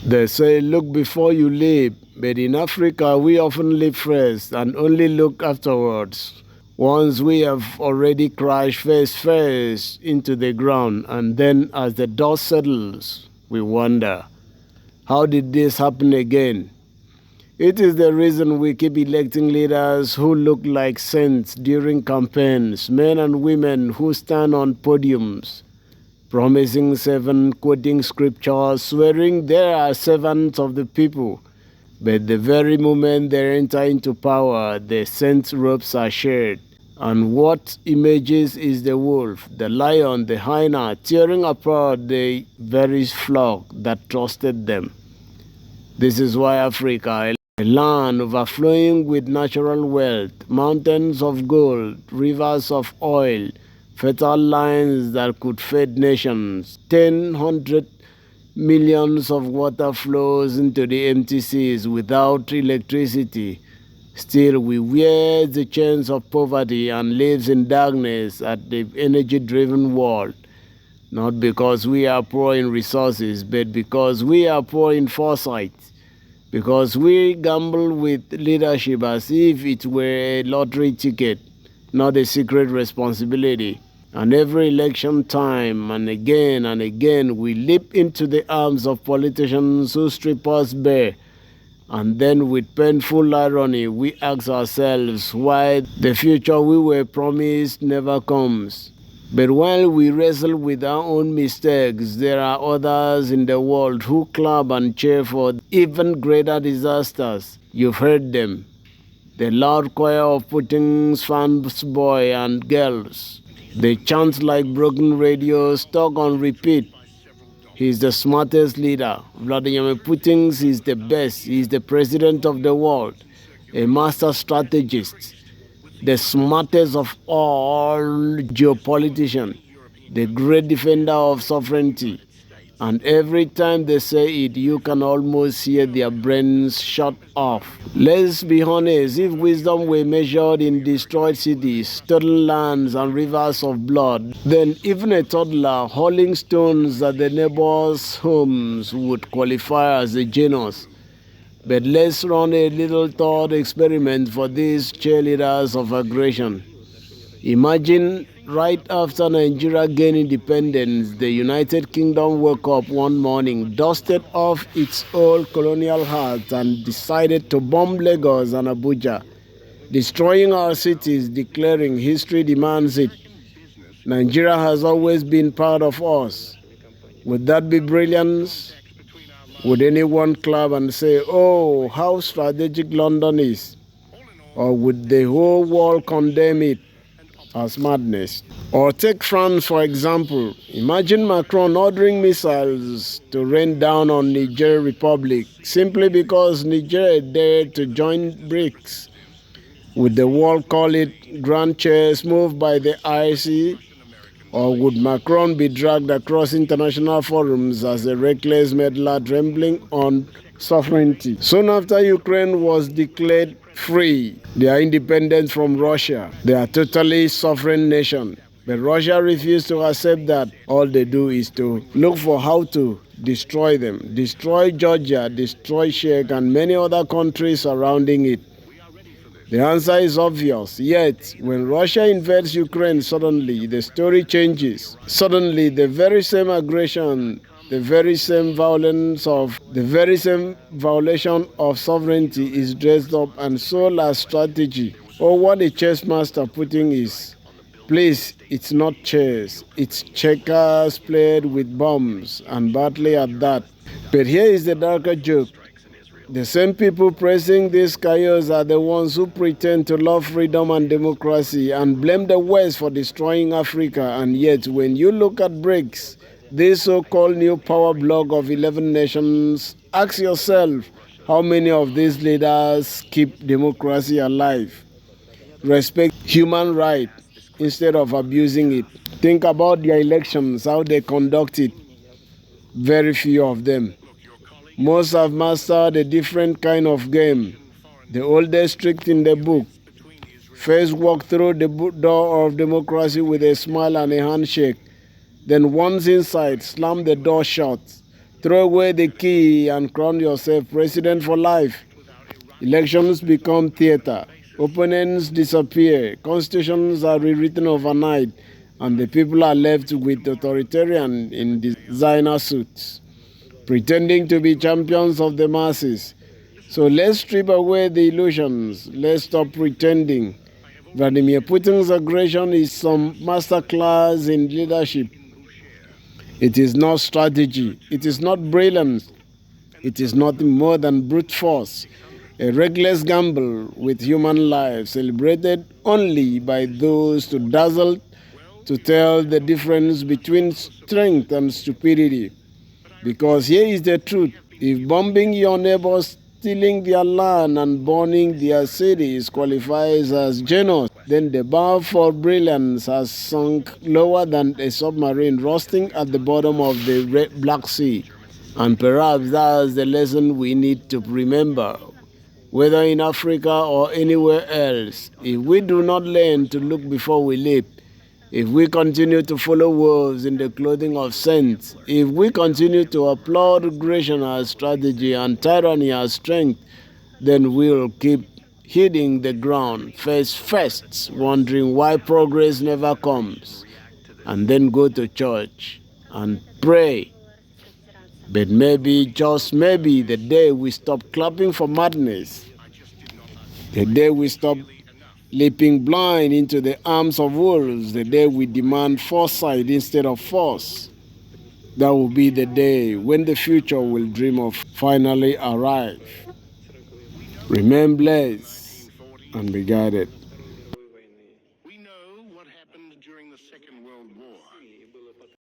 They say look before you leap, but in Africa we often leap first and only look afterwards. Once we have already crashed face first into the ground, and then as the dust settles, we wonder, how did this happen again? It is the reason we keep electing leaders who look like saints during campaigns, men and women who stand on podiums, promising heaven, quoting scriptures, swearing they are servants of the people. But the very moment they enter into power, the saints' robes are shed. And what emerges is the wolf, the lion, the hyena, tearing apart the very flock that trusted them. This is why Africa, a land overflowing with natural wealth, mountains of gold, rivers of oil, fertile lands that could feed nations, 100 millions of water flows into the empty seas without electricity. Still, we wear the chains of poverty and lives in darkness at the energy-driven world. Not because we are poor in resources, but because we are poor in foresight. Because we gamble with leadership as if it were a lottery ticket, not a secret responsibility. And every election time and again, we leap into the arms of politicians who strip us bare. And then, with painful irony, we ask ourselves why the future we were promised never comes. But while we wrestle with our own mistakes, there are others in the world who clap and cheer for even greater disasters. You've heard them. The loud choir of Putin's fans, boys and girls. They chant like broken radios stuck on repeat. He's the smartest leader. Vladimir Putin is the best. He's the president of the world, a master strategist, the smartest of all geopoliticians, the great defender of sovereignty. And every time they say it, you can almost hear their brains shut off. Let's be honest, if wisdom were measured in destroyed cities, stolen lands, and rivers of blood, then even a toddler hurling stones at the neighbors' homes would qualify as a genius. But let's run a little thought experiment for these cheerleaders of aggression. Imagine right after Nigeria gained independence, the United Kingdom woke up one morning, dusted off its old colonial hat, and decided to bomb Lagos and Abuja, destroying our cities, declaring history demands it. Nigeria has always been part of us. Would that be brilliance? Would anyone clap and say, oh, how strategic London is? Or would the whole world condemn it as madness? Or take France, for example. Imagine Macron ordering missiles to rain down on Niger Republic simply because Niger dared to join BRICS. Would the world call it grand chess move by the IC? Or would Macron be dragged across international forums as a reckless meddler trembling on sovereignty? Soon after Ukraine was declared free, their independence from Russia, they are totally sovereign nation. But Russia refused to accept that. All they do is to look for how to destroy them, destroy Georgia, destroy Czech and many other countries surrounding it. The answer is obvious, yet when Russia invades Ukraine, suddenly the story changes. Suddenly the very same aggression, the very same violation of sovereignty is dressed up and sold as strategy. Oh, what a chess master Putin is. Please, it's not chess, it's checkers played with bombs, and badly at that. But here is the darker joke. The same people praising these chaos are the ones who pretend to love freedom and democracy and blame the West for destroying Africa. And yet, when you look at BRICS, this so-called new power bloc of 11 nations, ask yourself how many of these leaders keep democracy alive, respect human rights instead of abusing it. Think about their elections, how they conduct it. Very few of them. Most have mastered a different kind of game. The oldest trick in the book. First walk through the door of democracy with a smile and a handshake. Then once inside, slam the door shut. Throw away the key and crown yourself president for life. Elections become theater. Opponents disappear. Constitutions are rewritten overnight. And the people are left with authoritarian in designer suits, pretending to be champions of the masses. So let's strip away the illusions. Let's stop pretending. Vladimir Putin's aggression is some masterclass in leadership. It is not strategy. It is not brilliance. It is nothing more than brute force. A reckless gamble with human life, celebrated only by those too dazzled to tell the difference between strength and stupidity. Because here is the truth. If bombing your neighbors, stealing their land and burning their cities qualifies as genocide, then the bar for brilliance has sunk lower than a submarine rusting at the bottom of the Black Sea. And perhaps that's the lesson we need to remember. Whether in Africa or anywhere else, if we do not learn to look before we leap, if we continue to follow wolves in the clothing of saints, if we continue to applaud aggression as strategy and tyranny as strength, then we'll keep hitting the ground face first, wondering why progress never comes, and then go to church and pray. But maybe, just maybe, the day we stop clapping for madness, the day we stop leaping blind into the arms of wolves, the day we demand foresight instead of force, that will be the day when the future will dream of finally arrive. Remain blessed and be guided.